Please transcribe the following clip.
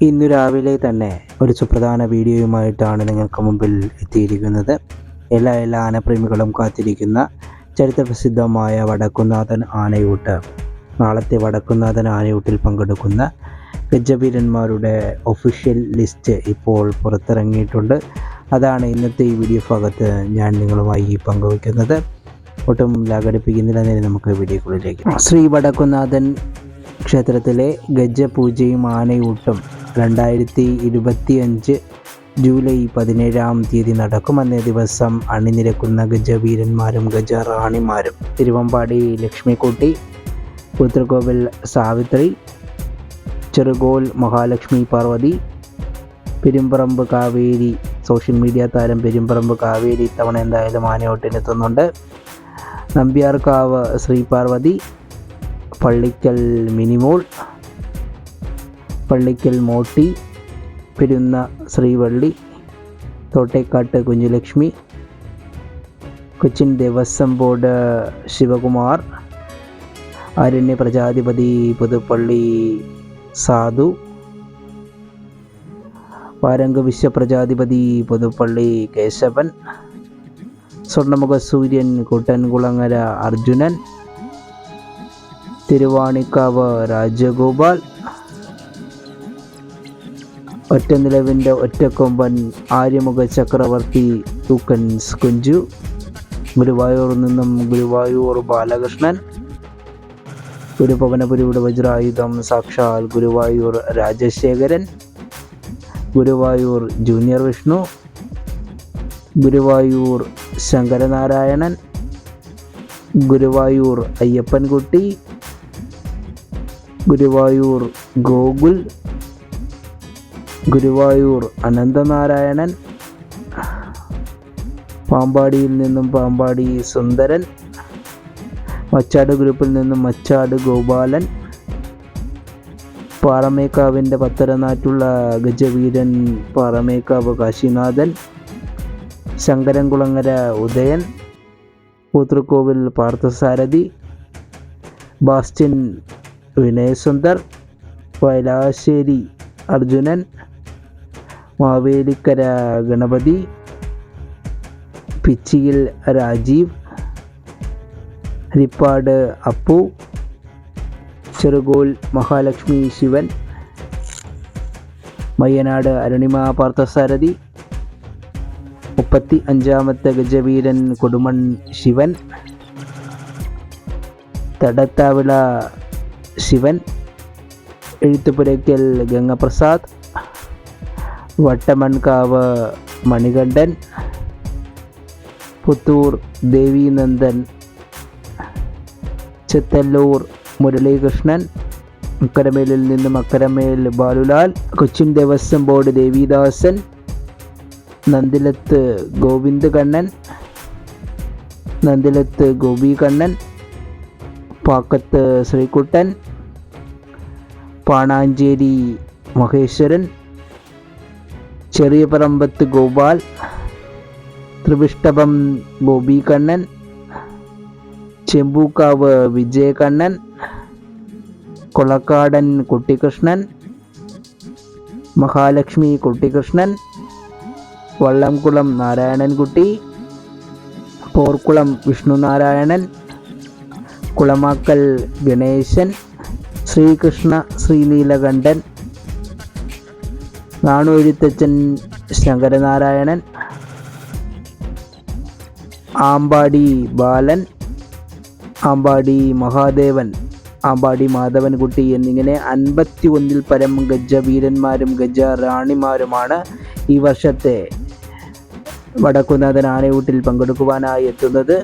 ഇന്നു രാവിലെ തന്നെ ഒരു സുപ്രധാന വീഡിയോയുമായിട്ടാണ് നിങ്ങൾക്ക് മുമ്പിൽ എത്തിയിരിക്കുന്നത്. എല്ലാ ആനപ്രേമികളും കാത്തിരിക്കുന്ന ചരിത്രപ്രസിദ്ധമായ വടക്കുന്നാഥൻ ആനയൂട്ട്. നാളത്തെ വടക്കുന്നാഥൻ ആനയൂട്ടിൽ പങ്കെടുക്കുന്ന ഗജവീരന്മാരുടെ ഒഫീഷ്യൽ ലിസ്റ്റ് ഇപ്പോൾ പുറത്തിറങ്ങിയിട്ടുണ്ട്. അതാണ് ഇന്നത്തെ ഈ വീഡിയോ ഭാഗത്ത് ഞാൻ നിങ്ങളുമായി പങ്കുവയ്ക്കുന്നത്. ഒട്ടും ലാഘടിപ്പിക്കുന്നില്ല, നേരെ നമുക്ക് വീഡിയോക്കുള്ളിലേക്ക്. ശ്രീ വടക്കുന്നാഥൻ ക്ഷേത്രത്തിലെ ഗജപൂജയും ആനയൂട്ടും 2025 ജൂലൈ 17 നടക്കും. അന്നേ ദിവസം അണിനിരക്കുന്ന ഗജവീരന്മാരും ഗജറാണിമാരും തിരുവമ്പാടി ലക്ഷ്മിക്കുട്ടി, പുത്രകോവിൽ സാവിത്രി, ചെറുകോൽ മഹാലക്ഷ്മി പാർവതി, പെരുമ്പറമ്പ് കാവേരി. സോഷ്യൽ മീഡിയ താരം പെരുമ്പറമ്പ് കാവേരി ഇത്തവണ എന്തായാലും ആനയൂട്ടിനെത്തുന്നുണ്ട്. നമ്പ്യാർക്കാവ് ശ്രീ പാർവതി, പള്ളിക്കൽ മിനിമോൾ, പള്ളിക്കൽ മോട്ടി, പെരുന്ന ശ്രീവള്ളി, തോട്ടേക്കാട്ട് കുഞ്ഞുലക്ഷ്മി, കൊച്ചിൻ ദേവസ്വം ബോർഡ് ശിവകുമാർ, ആരണ്യ പ്രജാധിപതി പുതുപ്പള്ളി സാധു, വാരംഗ വിശ്വപ്രജാധിപതി പുതുപ്പള്ളി കേശവൻ, സ്വർണ്ണമുഖ സൂര്യൻ കൂട്ടൻകുളങ്ങര അർജുനൻ, തിരുവാണിക്കാവ് രാജഗോപാൽ, ഒറ്റനിലവിൻ്റെ ഒറ്റക്കൊമ്പൻ ആര്യമുഖ ചക്രവർത്തി തൂക്കൻസ് കുഞ്ചു, ഗുരുവായൂർ നിന്നും ഗുരുവായൂർ ബാലകൃഷ്ണൻ, ഗുരുഭവനപുരിയുടെ വജ്രായുധം സാക്ഷാൽ ഗുരുവായൂർ രാജശേഖരൻ, ഗുരുവായൂർ ജൂനിയർ വിഷ്ണു, ഗുരുവായൂർ ശങ്കരനാരായണൻ, ഗുരുവായൂർ അയ്യപ്പൻകുട്ടി, ഗുരുവായൂർ ഗോകുൽ, ഗുരുവായൂർ അനന്തനാരായണൻ, പാമ്പാടിയിൽ നിന്നും പാമ്പാടി സുന്ദരൻ, മച്ചാട് ഗ്രൂപ്പിൽ നിന്നും മച്ചാട് ഗോപാലൻ, പാറമേക്കാവിൻ്റെ പത്തരനാറ്റുള്ള ഗജവീരൻ പാറമേക്കാവ് കാശിനാഥൻ, ശങ്കരൻകുളങ്ങര ഉദയൻ, പൂത്തൃക്കോവിൽ പാർത്ഥസാരഥി, ബാസ്റ്റിൻ വിനയസുന്ദർ, വയലാശ്ശേരി അർജുനൻ, മാവേലിക്കര ഗണപതി, പിച്ചിയിൽ രാജീവ്, ഹരിപ്പാട് അപ്പു, ചെറുകോൽ മഹാലക്ഷ്മി ശിവൻ, മയ്യനാട് അരുണിമ പാർത്ഥസാരഥി, 35ാമത്തെ ഗജവീരൻ കൊടുമൺ ശിവൻ, തടത്താവിള ശിവൻ, എഴുത്തുപുരയ്ക്കൽ ഗംഗപ്രസാദ്, വട്ടമൺകാവ് മണികണ്ഠൻ, പുത്തൂർ ദേവീനന്ദൻ, ചെത്തല്ലൂർ മുരളീകൃഷ്ണൻ, അക്കരമേലിൽ നിന്നും അക്കരമേൽ ബാലുലാൽ, കൊച്ചിൻ ദേവസ്വം ബോർഡ് ദേവിദാസൻ, നന്ദിലത്ത് ഗോവിന്ദ് കണ്ണൻ, നന്ദിലത്ത് ഗോപി കണ്ണൻ, പാക്കത്ത് ശ്രീകുട്ടൻ, പാണാഞ്ചേരി മഹേശ്വരൻ, ചെറിയ പറമ്പത്ത് ഗോപാൽ, ത്രിവിഷ്ടഭം ഗോപി കണ്ണൻ, ചെമ്പൂക്കാവ് വിജയകണ്ണൻ, കൊളക്കാടൻ കുട്ടികൃഷ്ണൻ, മഹാലക്ഷ്മി കുട്ടികൃഷ്ണൻ, വള്ളംകുളം നാരായണൻകുട്ടി, പോർക്കുളം വിഷ്ണുനാരായണൻ, കുളമാക്കൽ ഗണേശൻ, ശ്രീകൃഷ്ണ ശ്രീനീലകണ്ഠൻ, നാണുഎഴുത്തച്ഛൻ ശങ്കരനാരായണൻ, ആമ്പാടി ബാലൻ, ആമ്പാടി മഹാദേവൻ, ആമ്പാടി മാധവൻകുട്ടി എന്നിങ്ങനെ 51 പരം ഗജവീരന്മാരും ഗജറാണിമാരുമാണ് ഈ വർഷത്തെ വടക്കുന്നാഥൻ ആനയൂട്ടിൽ പങ്കെടുക്കുവാനായി എത്തുന്നത്.